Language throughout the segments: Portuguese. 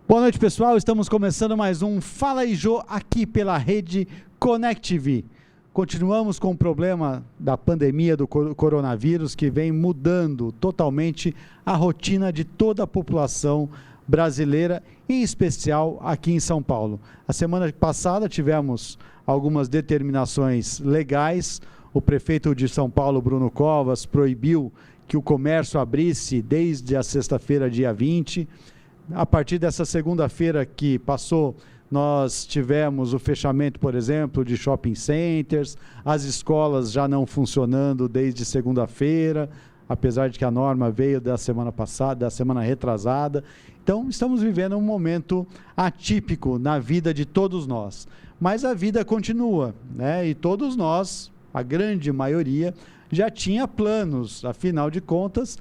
Boa noite, pessoal. Estamos começando mais um Fala aí, Jô, aqui pela rede Connect TV. Continuamos com o problema da pandemia do coronavírus, que vem mudando totalmente a rotina de toda a população brasileira, em especial aqui em São Paulo. A semana passada tivemos algumas determinações legais. O prefeito de São Paulo, Bruno Covas, proibiu que o comércio abrisse desde a sexta-feira, dia 20. A partir dessa segunda-feira que passou, nós tivemos o fechamento, por exemplo, de shopping centers, as escolas já não funcionando desde segunda-feira, apesar de que a norma veio da semana passada, da semana retrasada. Então, estamos vivendo um momento atípico na vida de todos nós. Mas a vida continua, né? E todos nós, a grande maioria, já tinha planos, afinal de contas,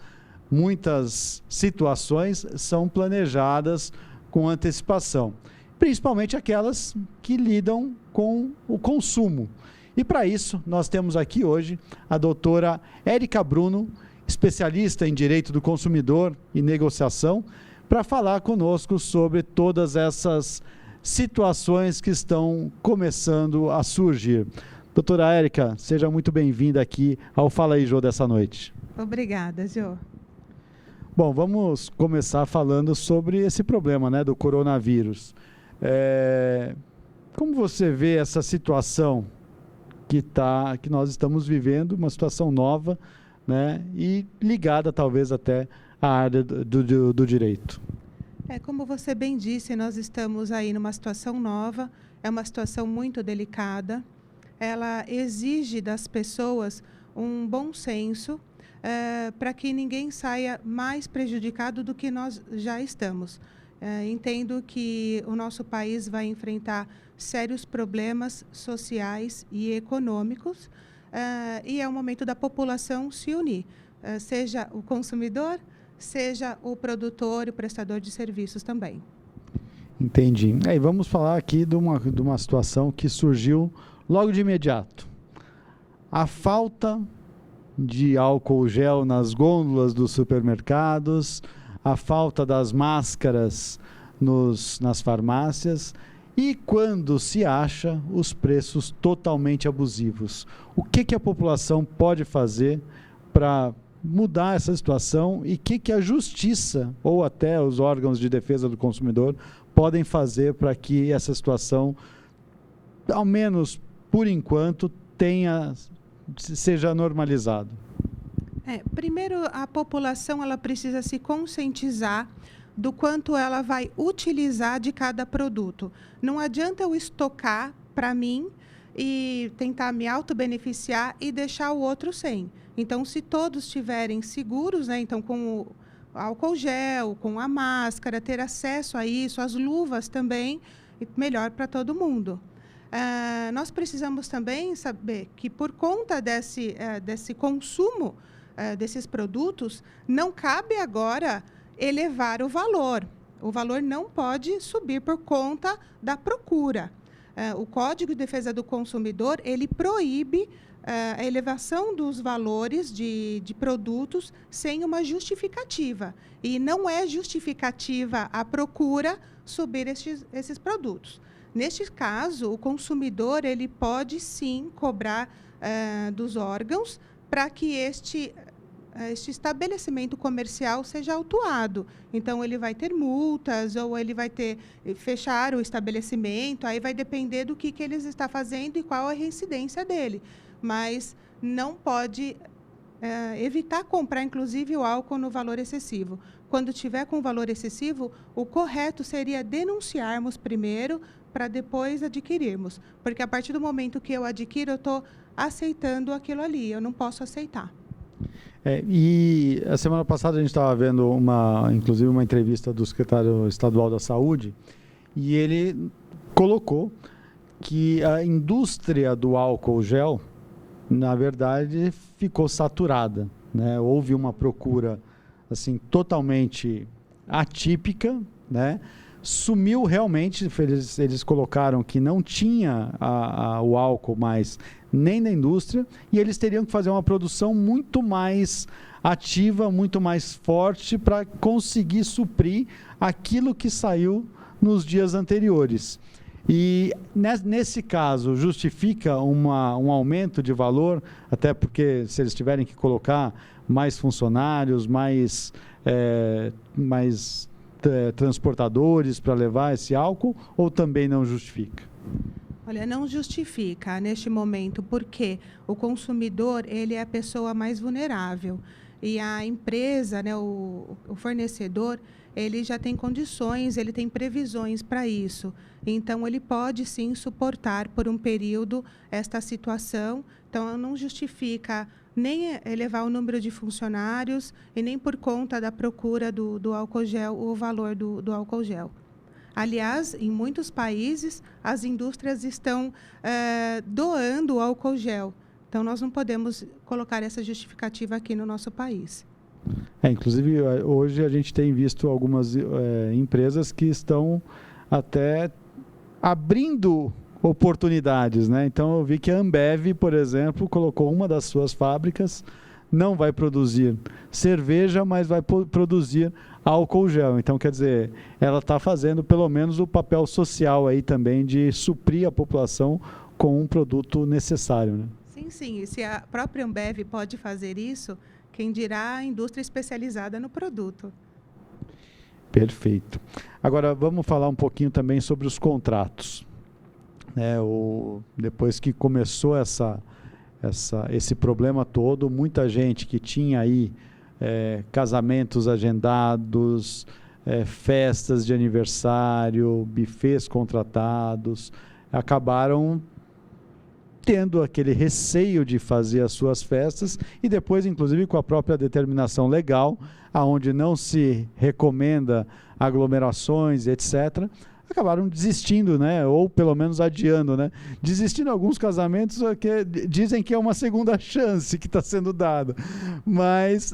muitas situações são planejadas com antecipação, principalmente aquelas que lidam com o consumo. E para isso, nós temos aqui hoje a doutora Érica Bruno, especialista em Direito do Consumidor e Negociação, para falar conosco sobre todas essas situações que estão começando a surgir. Doutora Érica, seja muito bem-vinda aqui ao Fala aí, Jô, dessa noite. Obrigada, Jô. Bom, vamos começar falando sobre esse problema, né, do coronavírus. Como você vê essa situação que nós estamos vivendo, uma situação nova, né, e ligada talvez até à área do direito? Como você bem disse, nós estamos aí numa situação nova, é uma situação muito delicada. Ela exige das pessoas um bom senso, para que ninguém saia mais prejudicado do que nós já estamos. Entendo que o nosso país vai enfrentar sérios problemas sociais e econômicos, e é o momento da população se unir, seja o consumidor, seja o produtor e o prestador de serviços também. Entendi. E vamos falar aqui de uma situação que surgiu logo de imediato. A falta de álcool gel nas gôndolas dos supermercados, a falta das máscaras nas farmácias e, quando se acha, os preços totalmente abusivos. O que a população pode fazer para mudar essa situação e o que a justiça ou até os órgãos de defesa do consumidor podem fazer para que essa situação, ao menos por enquanto, seja normalizado? Primeiro, a população ela precisa se conscientizar do quanto ela vai utilizar de cada produto. Não adianta eu estocar para mim e tentar me auto-beneficiar e deixar o outro sem. Então, se todos estiverem seguros, né, então com o álcool gel, com a máscara, ter acesso a isso, as luvas também, melhor para todo mundo. Nós precisamos também saber que, por conta desse consumo desses produtos, não cabe agora elevar o valor. O valor não pode subir por conta da procura. O Código de Defesa do Consumidor, ele proíbe a elevação dos valores de produtos sem uma justificativa. E não é justificativa a procura subir esses produtos. Neste caso, o consumidor ele pode sim cobrar dos órgãos para que este estabelecimento comercial seja autuado. Então, ele vai ter multas ou ele vai fechar o estabelecimento, aí vai depender do que ele está fazendo e qual a reincidência dele. Mas não pode evitar comprar, inclusive, o álcool no valor excessivo. Quando tiver com valor excessivo, o correto seria denunciarmos primeiro para depois adquirirmos. Porque a partir do momento que eu adquiro, eu estou aceitando aquilo ali, eu não posso aceitar. E a semana passada a gente estava vendo inclusive uma entrevista do secretário estadual da Saúde, e ele colocou que a indústria do álcool gel, na verdade, ficou saturada, né? Houve uma procura assim, totalmente atípica, né? Sumiu realmente, eles colocaram que não tinha o álcool mais nem da indústria, e eles teriam que fazer uma produção muito mais ativa, muito mais forte para conseguir suprir aquilo que saiu nos dias anteriores. E nesse caso, justifica um aumento de valor, até porque se eles tiverem que colocar mais funcionários, mais transportadores para levar esse álcool, ou também não justifica? Olha, não justifica neste momento, porque o consumidor, ele é a pessoa mais vulnerável. E a empresa, né, o fornecedor, ele já tem condições, ele tem previsões para isso. Então, ele pode, sim, suportar por um período esta situação. Então, não justifica nem elevar o número de funcionários e nem por conta da procura do álcool gel, o valor do álcool gel. Aliás, em muitos países, as indústrias estão doando o álcool gel. Então, nós não podemos colocar essa justificativa aqui no nosso país. Inclusive, hoje a gente tem visto algumas empresas que estão até abrindo oportunidades, né? Então, eu vi que a Ambev, por exemplo, colocou uma das suas fábricas, não vai produzir cerveja, mas vai produzir álcool gel. Então, quer dizer, ela está fazendo pelo menos o papel social aí também de suprir a população com um produto necessário, né? Sim. E se a própria Ambev pode fazer isso, quem dirá a indústria especializada no produto. Perfeito. Agora, vamos falar um pouquinho também sobre os contratos. Depois que começou esse problema todo, muita gente que tinha aí casamentos agendados, festas de aniversário, buffets contratados, acabaram tendo aquele receio de fazer as suas festas e depois, inclusive, com a própria determinação legal, aonde não se recomenda aglomerações, etc., acabaram desistindo, né? Ou pelo menos adiando, né? Desistindo alguns casamentos que dizem que é uma segunda chance que está sendo dada. Mas,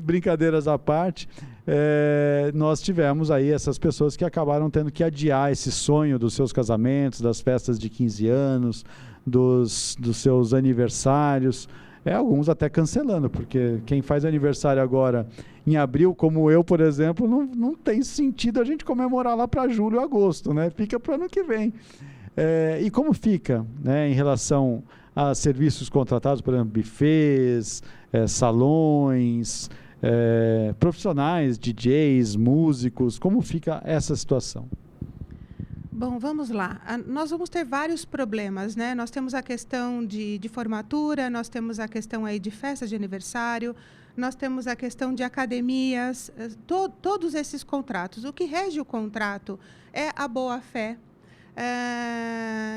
brincadeiras à parte, nós tivemos aí essas pessoas que acabaram tendo que adiar esse sonho dos seus casamentos, das festas de 15 anos, dos seus aniversários, alguns até cancelando, porque quem faz aniversário agora em abril, como eu, por exemplo, não tem sentido a gente comemorar lá para julho, agosto, né? Fica para o ano que vem. E como fica, né, em relação a serviços contratados, por exemplo, buffets, salões, profissionais, DJs, músicos, como fica essa situação? Bom, vamos lá. Nós vamos ter vários problemas, né? Nós temos a questão de formatura, nós temos a questão aí de festa de aniversário, nós temos a questão de academias, todos esses contratos. O que rege o contrato é a boa-fé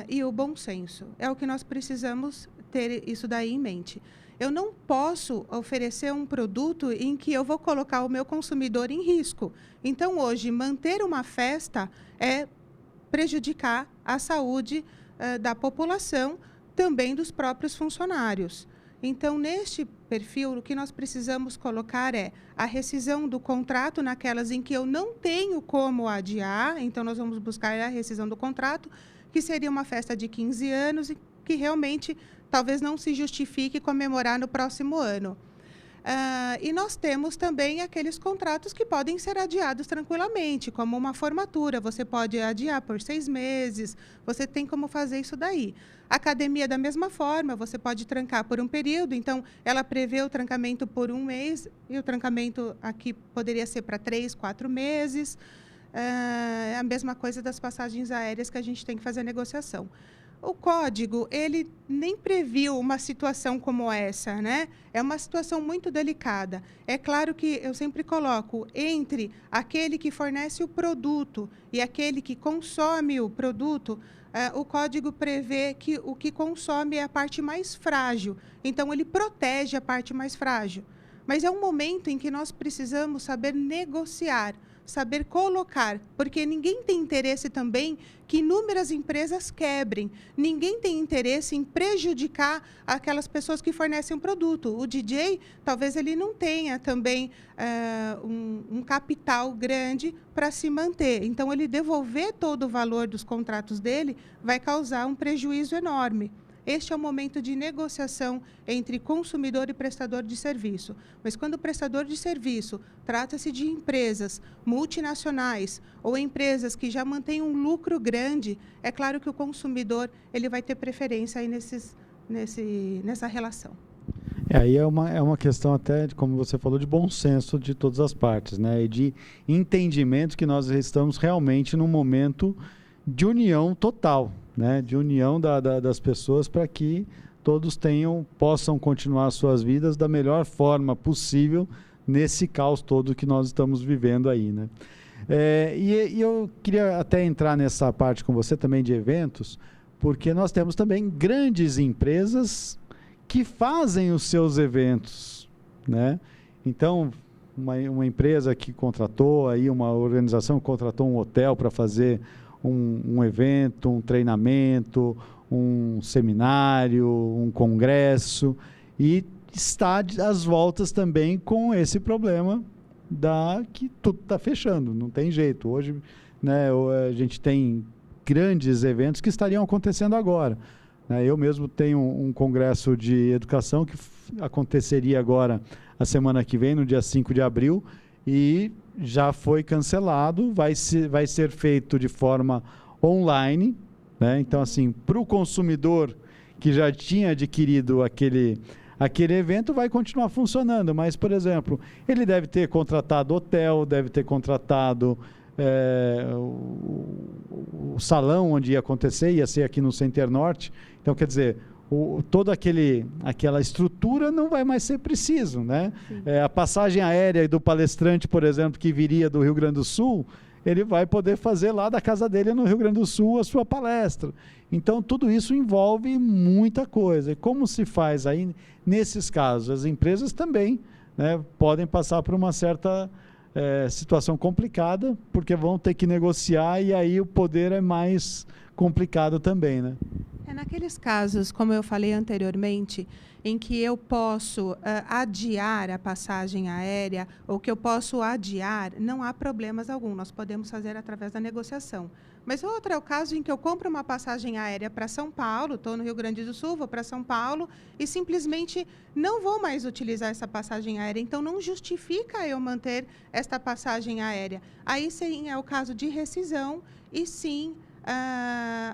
e o bom senso. É o que nós precisamos ter isso daí em mente. Eu não posso oferecer um produto em que eu vou colocar o meu consumidor em risco. Então, hoje, manter uma festa é prejudicar a saúde da população, também dos próprios funcionários. Então, neste perfil, o que nós precisamos colocar é a rescisão do contrato naquelas em que eu não tenho como adiar. Então, nós vamos buscar a rescisão do contrato, que seria uma festa de 15 anos e que realmente talvez não se justifique comemorar no próximo ano. E nós temos também aqueles contratos que podem ser adiados tranquilamente, como uma formatura. Você pode adiar por 6 meses, você tem como fazer isso daí. Academia, da mesma forma, você pode trancar por um período. Então, ela prevê o trancamento por 1 mês, e o trancamento aqui poderia ser para 3, 4 meses. É a mesma coisa das passagens aéreas que a gente tem que fazer a negociação. O código, ele nem previu uma situação como essa, né? É uma situação muito delicada. É claro que eu sempre coloco entre aquele que fornece o produto e aquele que consome o produto, o código prevê que o que consome é a parte mais frágil. Então, ele protege a parte mais frágil. Mas é um momento em que nós precisamos saber negociar, saber colocar, porque ninguém tem interesse também que inúmeras empresas quebrem. Ninguém tem interesse em prejudicar aquelas pessoas que fornecem um produto. O DJ, talvez ele não tenha também um capital grande para se manter. Então, ele devolver todo o valor dos contratos dele vai causar um prejuízo enorme. este é o momento de negociação entre consumidor e prestador de serviço. Mas quando o prestador de serviço trata-se de empresas multinacionais ou empresas que já mantêm um lucro grande, é claro que o consumidor ele vai ter preferência aí nessa relação. Aí é uma questão até, como você falou, de bom senso de todas as partes, né? E de entendimento que nós estamos realmente num momento de união total, né? De união das pessoas para que todos possam continuar suas vidas da melhor forma possível nesse caos todo que nós estamos vivendo aí, né? E eu queria até entrar nessa parte com você também de eventos, porque nós temos também grandes empresas que fazem os seus eventos, né? Então, uma empresa que contratou, aí uma organização que contratou um hotel para fazer um evento, um treinamento, um seminário, um congresso, e está às voltas também com esse problema que tudo está fechando, não tem jeito. Hoje, né, a gente tem grandes eventos que estariam acontecendo agora. Eu mesmo tenho um congresso de educação que aconteceria agora a semana que vem, no dia 5 de abril, e já foi cancelado, vai ser feito de forma online, né? Então, assim, para o consumidor que já tinha adquirido aquele evento, vai continuar funcionando, mas, por exemplo, ele deve ter contratado hotel, deve ter contratado o salão onde ia acontecer, ia ser aqui no Center Norte. Então, quer dizer, toda aquela estrutura não vai mais ser preciso, né? A passagem aérea do palestrante, por exemplo, que viria do Rio Grande do Sul, ele vai poder fazer lá da casa dele no Rio Grande do Sul a sua palestra. Então, tudo isso envolve muita coisa. E como se faz aí nesses casos? As empresas também, né, podem passar por uma certa situação complicada, porque vão ter que negociar e aí o poder é mais complicado também, né? Naqueles casos, como eu falei anteriormente, em que eu posso adiar a passagem aérea ou que eu posso adiar, não há problemas algum, nós podemos fazer através da negociação. Mas outro é o caso em que eu compro uma passagem aérea para São Paulo, estou no Rio Grande do Sul, vou para São Paulo e simplesmente não vou mais utilizar essa passagem aérea, então não justifica eu manter esta passagem aérea. Aí sim é o caso de rescisão e sim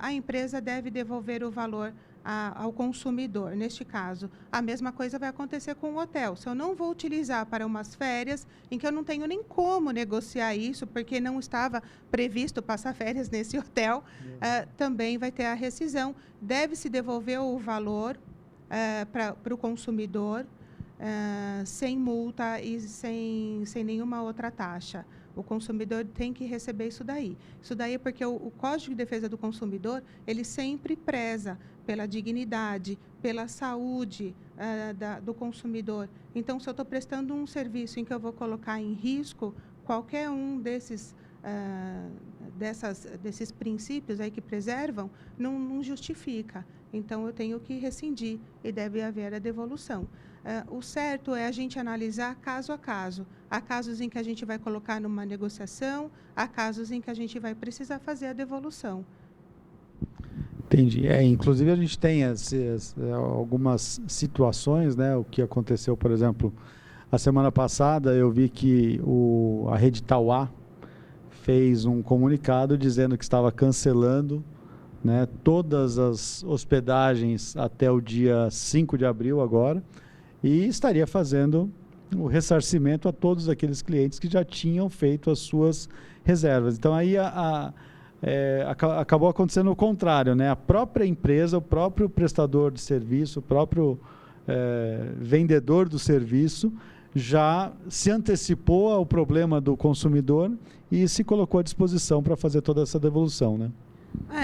a empresa deve devolver o valor ao consumidor. Neste caso, a mesma coisa vai acontecer com o hotel. Se eu não vou utilizar para umas férias, em que eu não tenho nem como negociar isso, porque não estava previsto passar férias nesse hotel, também vai ter a rescisão. Deve-se devolver o valor para o consumidor, sem multa e sem nenhuma outra taxa. O consumidor tem que receber isso daí. Isso daí é porque o Código de Defesa do Consumidor, ele sempre preza pela dignidade, pela saúde do consumidor. Então, se eu estou prestando um serviço em que eu vou colocar em risco qualquer um desses princípios aí que preservam, não justifica. Então, eu tenho que rescindir e deve haver a devolução. O certo é a gente analisar caso a caso. Há casos em que a gente vai colocar numa negociação, há casos em que a gente vai precisar fazer a devolução. Entendi. Inclusive, a gente tem algumas situações, né? O que aconteceu, por exemplo, a semana passada, eu vi que a Rede Tauá fez um comunicado dizendo que estava cancelando, né, todas as hospedagens até o dia 5 de abril agora, e estaria fazendo o ressarcimento a todos aqueles clientes que já tinham feito as suas reservas. Então, aí acabou acontecendo o contrário, né? A própria empresa, o próprio prestador de serviço, o próprio vendedor do serviço já se antecipou ao problema do consumidor e se colocou à disposição para fazer toda essa devolução, né?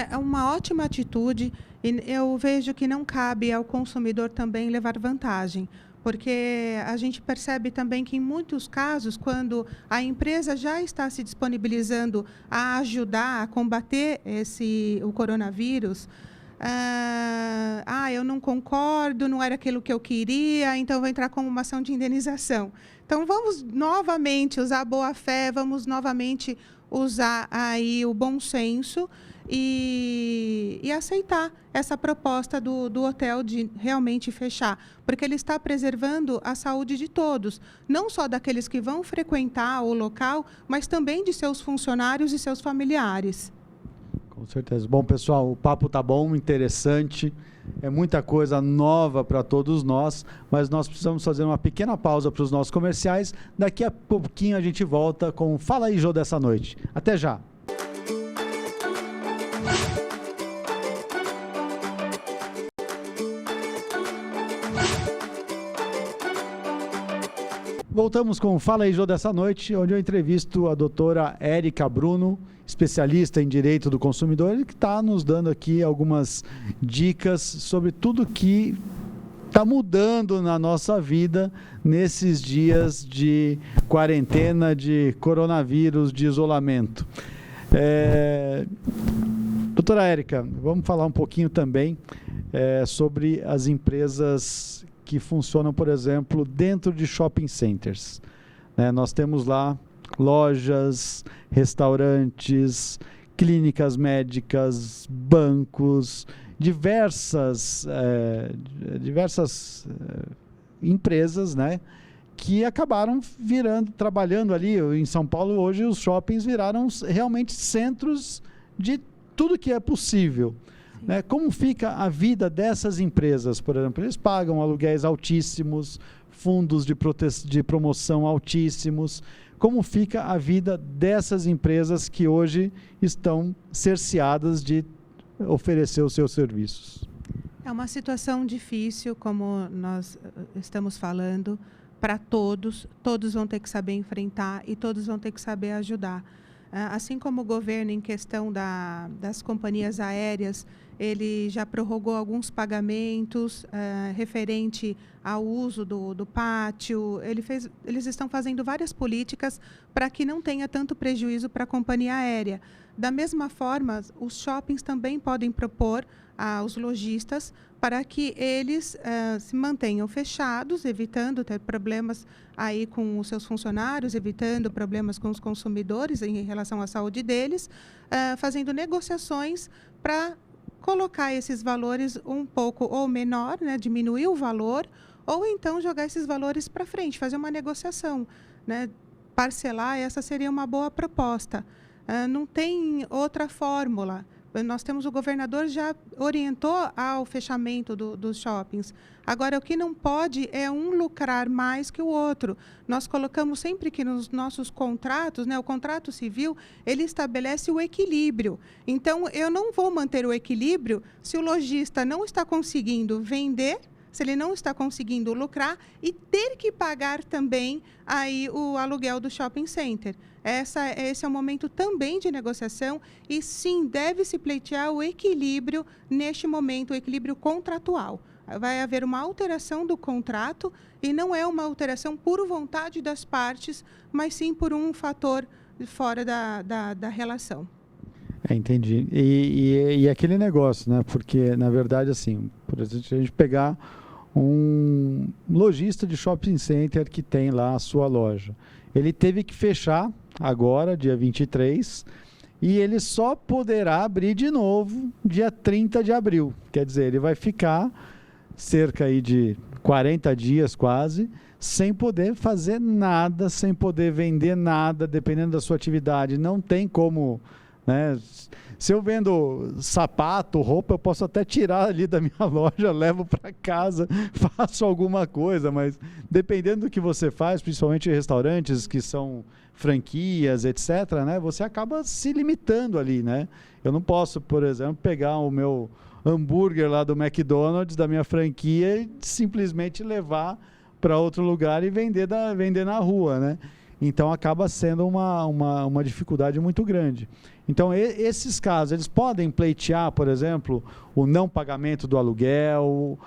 É uma ótima atitude e eu vejo que não cabe ao consumidor também levar vantagem, porque a gente percebe também que, em muitos casos, quando a empresa já está se disponibilizando a ajudar a combater o coronavírus, eu não concordo, não era aquilo que eu queria, então vou entrar com uma ação de indenização. Então, vamos novamente usar a boa-fé, vamos novamente usar aí o bom senso e aceitar essa proposta do hotel de realmente fechar, porque ele está preservando a saúde de todos, não só daqueles que vão frequentar o local, mas também de seus funcionários e seus familiares. Com certeza. Bom, pessoal, o papo tá bom, interessante, é muita coisa nova para todos nós, mas nós precisamos fazer uma pequena pausa para os nossos comerciais. Daqui a pouquinho a gente volta com o Fala aí, Jô, dessa noite. Até já! Voltamos com o Fala aí, Jô, dessa noite, onde eu entrevisto a doutora Érica Bruno, especialista em direito do consumidor, que está nos dando aqui algumas dicas sobre tudo que está mudando na nossa vida nesses dias de quarentena, de coronavírus, de isolamento. Doutora Érica, vamos falar um pouquinho também sobre as empresas que funcionam, por exemplo, dentro de shopping centers. Nós temos lá lojas, restaurantes, clínicas médicas, bancos, diversas empresas, que acabaram trabalhando ali. Em São Paulo, hoje, os shoppings viraram realmente centros de tudo que é possível. Como fica a vida dessas empresas, por exemplo? Eles pagam aluguéis altíssimos, fundos de promoção altíssimos. Como fica a vida dessas empresas que hoje estão cerceadas de oferecer os seus serviços? É uma situação difícil, como nós estamos falando, para todos. Todos vão ter que saber enfrentar e todos vão ter que saber ajudar. Assim como o governo, em questão das companhias aéreas, ele já prorrogou alguns pagamentos referente ao uso do pátio. Eles estão fazendo várias políticas para que não tenha tanto prejuízo para a companhia aérea. Da mesma forma, os shoppings também podem propor aos lojistas para que eles se mantenham fechados, evitando ter problemas aí com os seus funcionários, evitando problemas com os consumidores em relação à saúde deles, fazendo negociações para colocar esses valores um pouco ou menor, diminuir o valor, ou então jogar esses valores para frente, fazer uma negociação, parcelar. Essa seria uma boa proposta. Não tem outra fórmula. Nós temos o governador já orientou ao fechamento dos shoppings. Agora, o que não pode é um lucrar mais que o outro. Nós colocamos sempre que nos nossos contratos, o contrato civil, ele estabelece o equilíbrio. Então, eu não vou manter o equilíbrio se o lojista não está conseguindo vender, se ele não está conseguindo lucrar e ter que pagar também aí o aluguel do shopping center. Esse é um momento também de negociação e, sim, deve-se pleitear o equilíbrio neste momento, o equilíbrio contratual. Vai haver uma alteração do contrato e não é uma alteração por vontade das partes, mas sim por um fator fora da relação. Entendi. E aquele negócio, porque, na verdade, assim, por exemplo, se a gente pegar um lojista de shopping center que tem lá a sua loja, ele teve que fechar agora, dia 23, e ele só poderá abrir de novo dia 30 de abril. Quer dizer, ele vai ficar cerca aí de 40 dias quase, sem poder fazer nada, sem poder vender nada, dependendo da sua atividade. Não tem como, se eu vendo sapato, roupa, eu posso até tirar ali da minha loja, levo para casa, faço alguma coisa, mas dependendo do que você faz, principalmente em restaurantes que são franquias, etc., você acaba se limitando ali, Eu não posso, por exemplo, pegar o meu hambúrguer lá do McDonald's, da minha franquia, e simplesmente levar para outro lugar e vender na rua, Então, acaba sendo uma dificuldade muito grande. Então, esses casos, eles podem pleitear, por exemplo, o não pagamento do aluguel,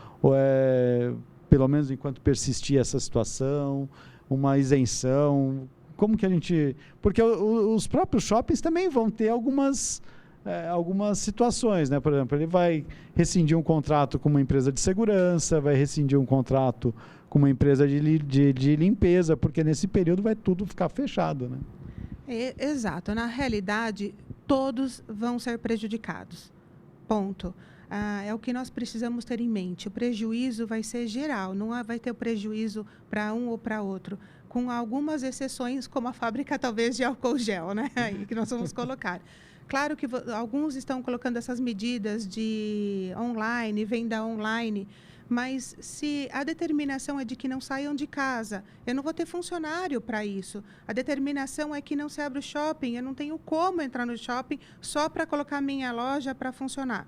pelo menos enquanto persistir essa situação, uma isenção. Como que a gente... Porque os próprios shoppings também vão ter algumas situações, Por exemplo, ele vai rescindir um contrato com uma empresa de segurança, vai rescindir um contrato com uma empresa de limpeza, porque nesse período vai tudo ficar fechado, Exato. Na realidade, todos vão ser prejudicados. Ponto. É o que nós precisamos ter em mente. O prejuízo vai ser geral, não vai ter o prejuízo para um ou para outro, com algumas exceções, como a fábrica talvez de álcool gel, né? Aí que nós vamos colocar. Claro que alguns estão colocando essas medidas de online, venda online, mas se a determinação é de que não saiam de casa, eu não vou ter funcionário para isso. A determinação é que não se abra o shopping, eu não tenho como entrar no shopping só para colocar minha loja para funcionar.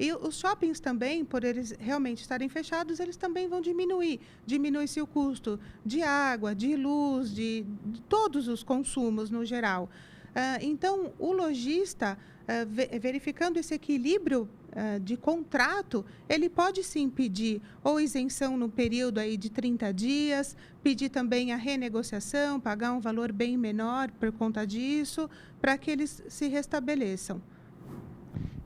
E os shoppings também, por eles realmente estarem fechados, eles também vão diminuir. Diminui-se o custo de água, de luz, de todos os consumos no geral. Então, o lojista, verificando esse equilíbrio de contrato, ele pode sim pedir ou isenção no período aí de 30 dias, pedir também a renegociação, pagar um valor bem menor por conta disso, para que eles se restabeleçam.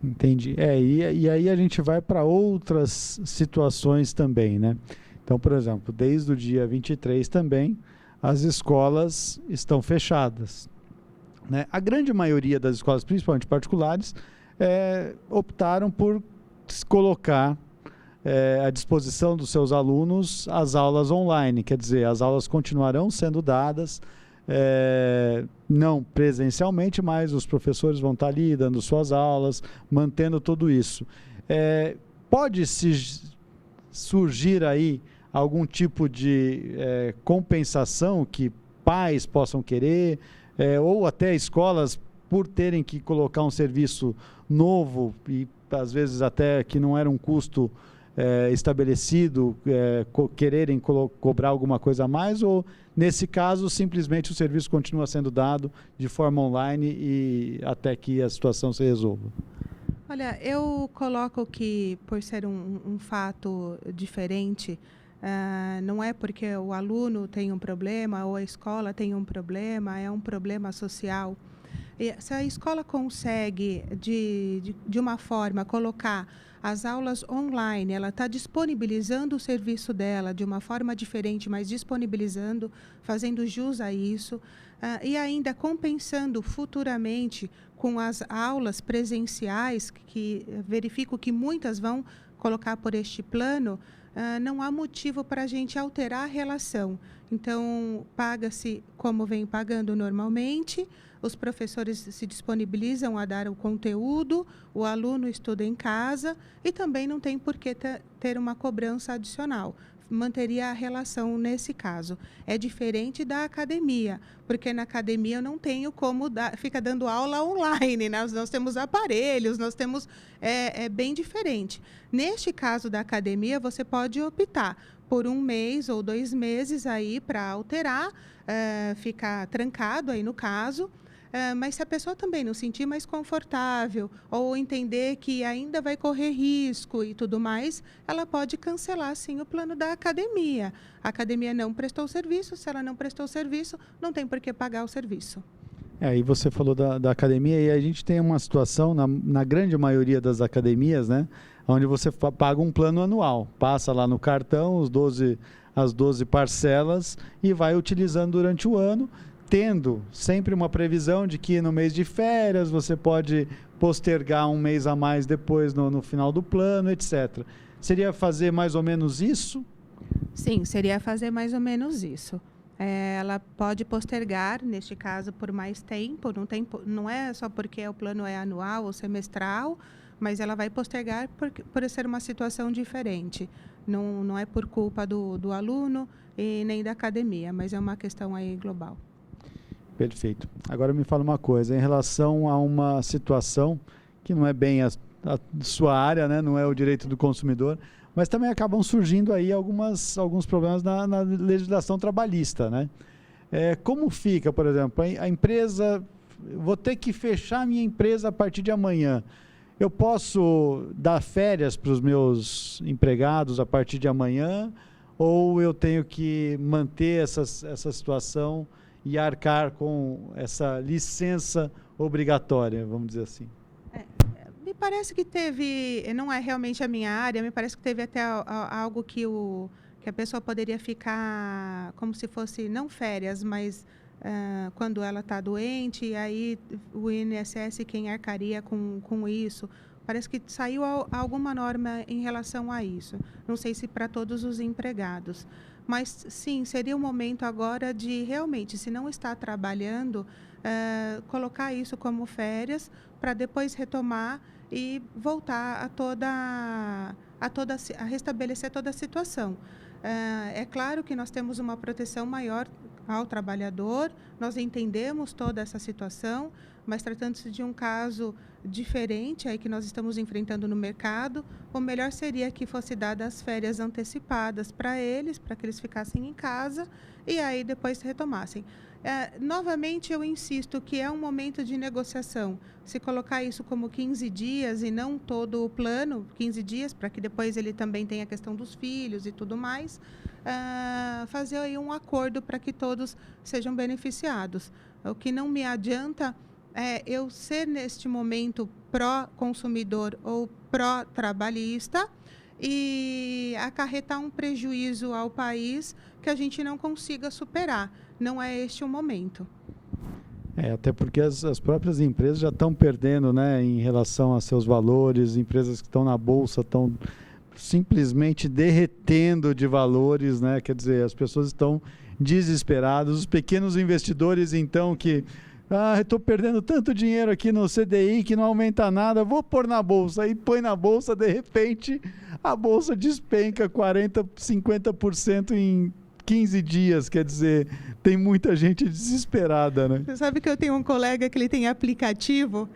Entendi. E aí a gente vai para outras situações também, né? Então, por exemplo, desde o dia 23 também, as escolas estão fechadas, né? A grande maioria das escolas, principalmente particulares, optaram por colocar à disposição dos seus alunos as aulas online, quer dizer, as aulas continuarão sendo dadas, não presencialmente, mas os professores vão estar ali dando suas aulas, mantendo tudo isso. Pode surgir aí algum tipo de compensação que pais possam querer, ou até escolas, por terem que colocar um serviço novo e às vezes até que não era um custo estabelecido, quererem cobrar alguma coisa a mais, ou nesse caso simplesmente o serviço continua sendo dado de forma online e até que a situação se resolva? Olha, eu coloco que, por ser um fato diferente, não é porque o aluno tem um problema ou a escola tem um problema, é um problema social. E se a escola consegue, de uma forma, colocar as aulas online, ela está disponibilizando o serviço dela de uma forma diferente, mas disponibilizando, fazendo jus a isso, e ainda compensando futuramente com as aulas presenciais, que verifico que muitas vão colocar por este plano, não há motivo para a gente alterar a relação. Então, paga-se como vem pagando normalmente, os professores se disponibilizam a dar o conteúdo, o aluno estuda em casa e também não tem por que ter uma cobrança adicional. Manteria a relação nesse caso. É diferente da academia, porque na academia eu não tenho como ficar dando aula online, né? Nós temos aparelhos, nós temos... É bem diferente. Neste caso da academia, você pode optar por 1 mês ou 2 meses aí para alterar, ficar trancado aí no caso. Mas se a pessoa também não sentir mais confortável ou entender que ainda vai correr risco e tudo mais, ela pode cancelar, sim, o plano da academia. A academia não prestou serviço, se ela não prestou serviço, não tem por que pagar o serviço. E você falou da academia, e a gente tem uma situação, na grande maioria das academias, né, onde você paga um plano anual, passa lá no cartão as 12 parcelas e vai utilizando durante o ano, tendo sempre uma previsão de que no mês de férias você pode postergar 1 mês a mais depois no final do plano, etc. Seria fazer mais ou menos isso? Sim, seria fazer mais ou menos isso. Ela pode postergar, neste caso, por mais tempo, não é só porque o plano é anual ou semestral, mas ela vai postergar por ser uma situação diferente. Não é por culpa do aluno e nem da academia, mas é uma questão aí global. Perfeito. Agora me fala uma coisa, em relação a uma situação que não é bem a sua área, né? Não é o direito do consumidor, mas também acabam surgindo aí alguns problemas na legislação trabalhista, né? Como fica, por exemplo, a empresa, vou ter que fechar minha empresa a partir de amanhã. Eu posso dar férias para os meus empregados a partir de amanhã, ou eu tenho que manter essa situação e arcar com essa licença obrigatória, vamos dizer assim? Me parece que teve, não é realmente a minha área, me parece que teve até algo que a pessoa poderia ficar como se fosse, não férias, mas quando ela está doente, e aí o INSS quem arcaria com isso. Parece que saiu alguma norma em relação a isso. Não sei se para todos os empregados. Mas, sim, seria o momento agora de realmente, se não está trabalhando, colocar isso como férias para depois retomar e voltar a restabelecer toda a situação. É claro que nós temos uma proteção maior ao trabalhador, nós entendemos toda essa situação, mas tratando-se de um caso diferente aí que nós estamos enfrentando no mercado, o melhor seria que fosse dadas férias antecipadas para que eles ficassem em casa e aí depois retomassem. Novamente, eu insisto que é um momento de negociação. Se colocar isso como 15 dias e não todo o plano, 15 dias, para que depois ele também tenha a questão dos filhos e tudo mais, fazer aí um acordo para que todos sejam beneficiados. O que não me adianta é eu ser, neste momento, pró-consumidor ou pró-trabalhista e acarretar um prejuízo ao país que a gente não consiga superar. Não é este o momento. Até porque as próprias empresas já estão perdendo, né, em relação a seus valores, empresas que estão na bolsa estão simplesmente derretendo de valores, né? Quer dizer, as pessoas estão desesperadas, os pequenos investidores, então, que estou perdendo tanto dinheiro aqui no CDI que não aumenta nada, vou pôr na bolsa. Aí põe na bolsa, de repente, a bolsa despenca 40%, 50% em 15 dias, quer dizer, tem muita gente desesperada, né? Você sabe que eu tenho um colega que ele tem aplicativo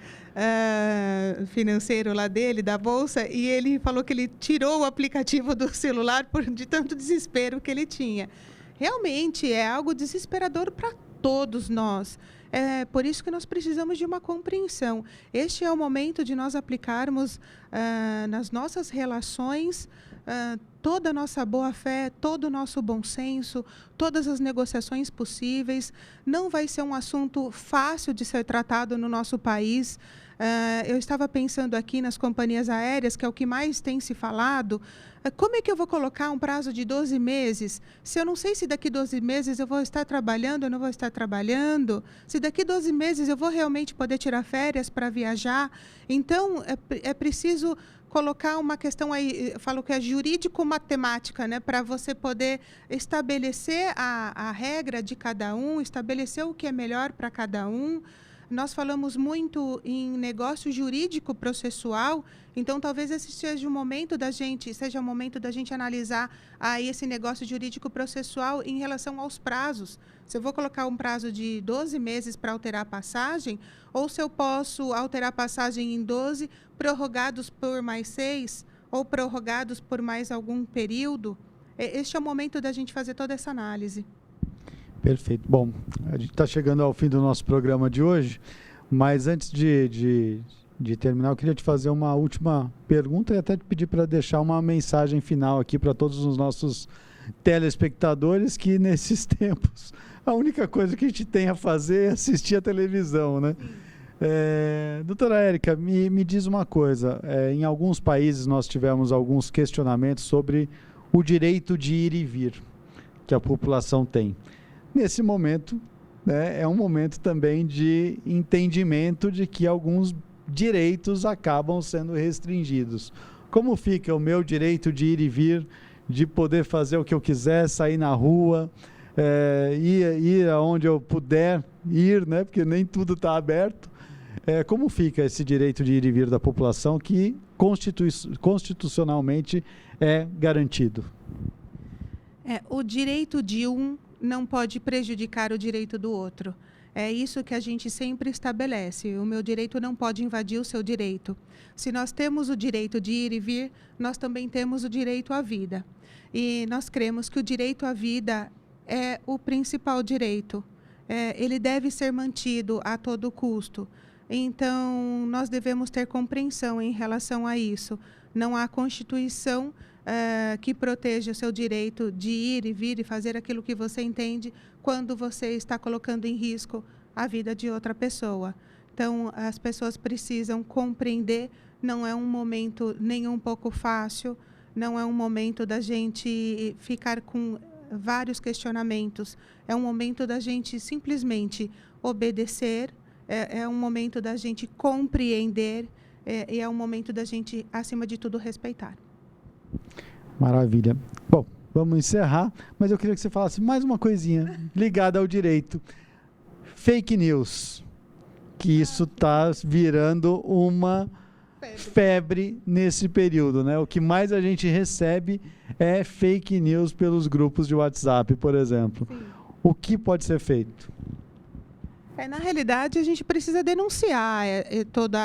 financeiro lá dele, da Bolsa, e ele falou que ele tirou o aplicativo do celular de tanto desespero que ele tinha. Realmente é algo desesperador para todos nós. É por isso que nós precisamos de uma compreensão. Este é o momento de nós aplicarmos nas nossas relações toda a nossa boa-fé, todo o nosso bom senso, todas as negociações possíveis. Não vai ser um assunto fácil de ser tratado no nosso país. Eu estava pensando aqui nas companhias aéreas, que é o que mais tem se falado. Como é que eu vou colocar um prazo de 12 meses? Se eu não sei se daqui 12 meses eu vou estar trabalhando ou não vou estar trabalhando, se daqui 12 meses eu vou realmente poder tirar férias para viajar. Então, é preciso colocar uma questão aí, eu falo que é jurídico-matemática, né, para você poder estabelecer a regra de cada um, estabelecer o que é melhor para cada um. Nós falamos muito em negócio jurídico processual, então talvez esse seja o momento da gente analisar aí esse negócio jurídico processual em relação aos prazos. Se eu vou colocar um prazo de 12 meses para alterar a passagem, ou se eu posso alterar a passagem em 12, prorrogados por mais 6, ou prorrogados por mais algum período. Este é o momento da gente fazer toda essa análise. Perfeito. Bom, a gente está chegando ao fim do nosso programa de hoje, mas antes de terminar, eu queria te fazer uma última pergunta e até te pedir para deixar uma mensagem final aqui para todos os nossos telespectadores, que nesses tempos a única coisa que a gente tem a fazer é assistir a televisão, né? Doutora Érica, me diz uma coisa, em alguns países nós tivemos alguns questionamentos sobre o direito de ir e vir que a população tem. Nesse momento, né, é um momento também de entendimento de que alguns direitos acabam sendo restringidos. Como fica o meu direito de ir e vir, de poder fazer o que eu quiser, sair na rua, ir aonde eu puder ir, né, porque nem tudo está aberto. Como fica esse direito de ir e vir da população que constitucionalmente é garantido? O direito de um não pode prejudicar o direito do outro. É isso que a gente sempre estabelece. O meu direito não pode invadir o seu direito. Se nós temos o direito de ir e vir, nós também temos o direito à vida. E nós cremos que o direito à vida é o principal direito. Ele deve ser mantido a todo custo. Então, nós devemos ter compreensão em relação a isso. Não há Constituição que proteja o seu direito de ir e vir e fazer aquilo que você entende quando você está colocando em risco a vida de outra pessoa. Então, as pessoas precisam compreender, não é um momento nem um pouco fácil, não é um momento da gente ficar com vários questionamentos. É um momento da gente simplesmente obedecer, é um momento da gente compreender, e é um momento da gente, acima de tudo, respeitar. Maravilha. Bom, vamos encerrar, mas eu queria que você falasse mais uma coisinha ligada ao direito. Fake news, que isso está virando uma febre nesse período, né? O que mais a gente recebe é fake news pelos grupos de WhatsApp, por exemplo. Sim. O que pode ser feito? Na realidade, a gente precisa denunciar todas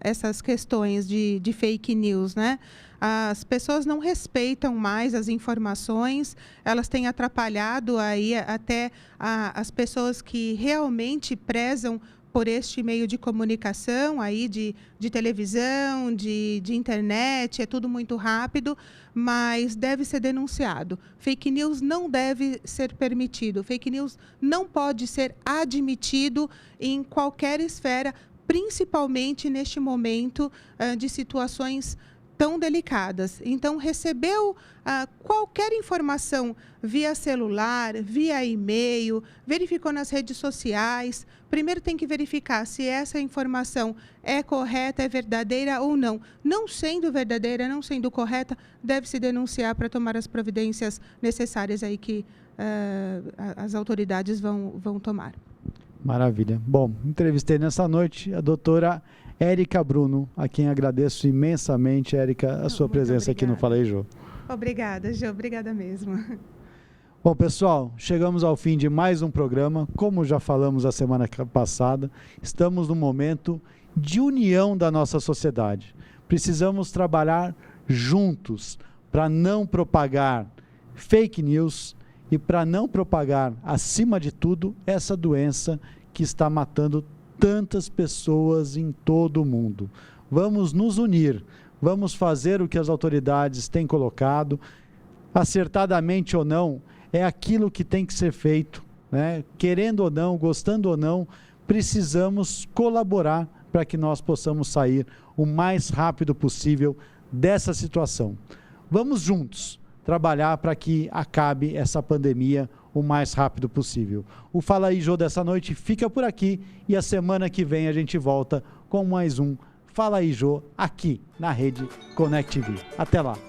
essas questões de fake news, né? As pessoas não respeitam mais as informações, elas têm atrapalhado aí até as pessoas que realmente prezam por este meio de comunicação, aí de televisão, de internet, é tudo muito rápido, mas deve ser denunciado. Fake news não deve ser permitido, fake news não pode ser admitido em qualquer esfera, principalmente neste momento de situações tão delicadas. Então, recebeu qualquer informação via celular, via e-mail, verificou nas redes sociais. Primeiro tem que verificar se essa informação é correta, é verdadeira ou não. Não sendo verdadeira, não sendo correta, deve-se denunciar para tomar as providências necessárias aí que as autoridades vão tomar. Maravilha. Bom, entrevistei nessa noite a doutora Érica Bruno, a quem agradeço imensamente, Érica, a sua presença aqui no Fala aí, Jô. Obrigada, Jô. Obrigada mesmo. Bom, pessoal, chegamos ao fim de mais um programa. Como já falamos a semana passada, estamos num momento de união da nossa sociedade. Precisamos trabalhar juntos para não propagar fake news e para não propagar, acima de tudo, essa doença que está matando tantas pessoas em todo o mundo. Vamos nos unir, vamos fazer o que as autoridades têm colocado, acertadamente ou não, é aquilo que tem que ser feito, né? Querendo ou não, gostando ou não, precisamos colaborar para que nós possamos sair o mais rápido possível dessa situação. Vamos juntos trabalhar para que acabe essa pandemia o mais rápido possível. O Fala aí, Jô, dessa noite fica por aqui e a semana que vem a gente volta com mais um Fala aí, Jô, aqui na Rede Connect TV. Até lá!